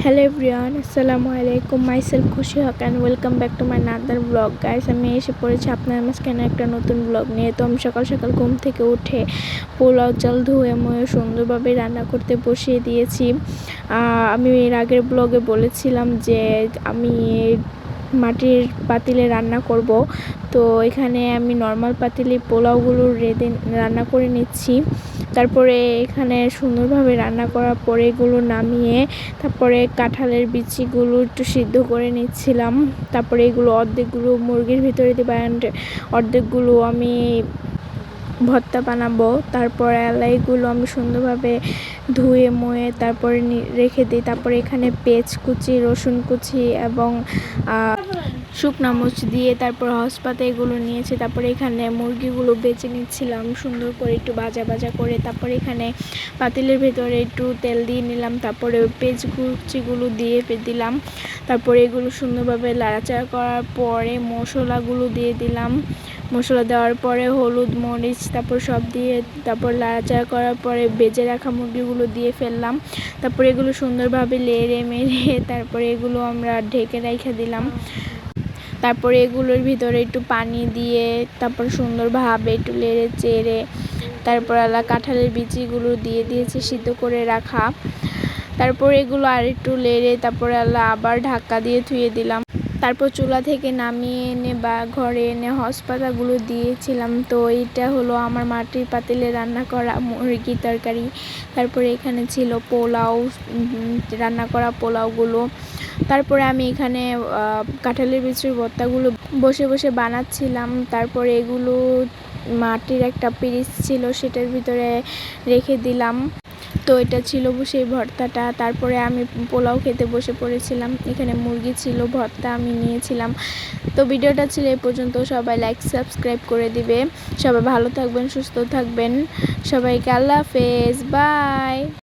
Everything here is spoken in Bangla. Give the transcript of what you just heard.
হ্যালো এভরিওয়ান, আসসালামু আলাইকুম। Myself Khushi Haque and welcome back to my নাদার ব্লগ। গাইস, আমি এসে পড়েছি আপনার মাঝখানে একটা নতুন ব্লগ নিয়ে। তো আমি সকাল সকাল ঘুম থেকে উঠে পোলাও চাল ধুয়ে মুয়ে সুন্দরভাবে রান্না করতে বসিয়ে দিয়েছি। আমি এর আগের ব্লগে বলেছিলাম যে আমি মাটির পাতিলে রান্না করব। তো এখানে আমি নর্মাল পাতিলে পোলাওগুলো রান্না করে নিচ্ছি। তারপরে এখানে সুন্দরভাবে রান্না করার পরে এগুলো নামিয়ে তারপরে কাঁঠালের বিচিগুলো একটু সিদ্ধ করে নিচ্ছিলাম। তারপরে এগুলো অর্ধেকগুলো মুরগির ভিতরে দেবো অ্যান্ড অর্ধেকগুলো আমি ভর্তা বানাবো। তারপরে এগুলো আমি সুন্দরভাবে ধুয়ে মুয়ে তারপরে রেখে দিই। তারপরে এখানে পেঁয়াজ কুচি, রসুন কুচি এবং শুকনো মরিচ দিয়ে তারপর হসপাতে এগুলো নিয়েছি। তারপরে এখানে মুরগিগুলো বেছে নিচ্ছিলাম সুন্দর করে একটু ভাজা করে। তারপরে এখানে পাতিলের ভেতরে একটু তেল দিয়ে নিলাম। তারপরে পেঁয়াজ কুচিগুলো দিয়ে দিলাম। তারপরে এগুলো সুন্দরভাবে নাড়াচাড়া করার পরে মশলাগুলো দিয়ে দিলাম। মশলা দেওয়ার পরে হলুদ, মরিচ তারপর সব দিয়ে তারপর নাড়াচাড়া করার পরে ভেজে রাখা মুরগিগুলো দিয়ে ফেললাম। তারপরে এগুলো সুন্দরভাবে নেড়ে মেরে তারপরে এগুলো আমরা ঢেকে রেখে দিলাম। তারপরে এগুলোর ভিতরে একটু পানি দিয়ে তারপর সুন্দরভাবে একটু নেড়ে চেড়ে তারপর কাঁঠালের বিচিগুলো দিয়ে দিয়েছি সিদ্ধ করে রাখা। তারপর এগুলো আর একটু নেড়ে তারপরে আবার ঢাকা দিয়ে ধুয়ে দিলাম। তারপর চুলা থেকে নামিয়ে এনে বা ঘরে এনে হসপাতাগুলো দিয়েছিলাম। তো এইটা হলো আমার মাটির পাতিলে রান্না করা মুরগি তরকারি। তারপরে এখানে ছিল পোলাও, রান্না করা পোলাওগুলো। তারপরে আমি এখানে কাঁঠালের বিচির ভর্তাগুলো বসে বসে বানাচ্ছিলাম। তারপরে এগুলো মাটির একটা পিরিচ ছিল সেটার ভিতরে রেখে দিলাম। তো এটা ছিল সেই ভর্তাটা। তারপরে আমি পোলাও খেতে বসে পড়েছিলাম। এখানে মুরগি ছিল, ভর্তা আমি নিয়েছিলাম। তো ভিডিওটা ছিল এই পর্যন্ত। সবাই লাইক সাবস্ক্রাইব করে দিবে। সবাই ভালো থাকবেন, সুস্থ থাকবেন। সবাইকে আল্লাহ হাফেজ, বাই।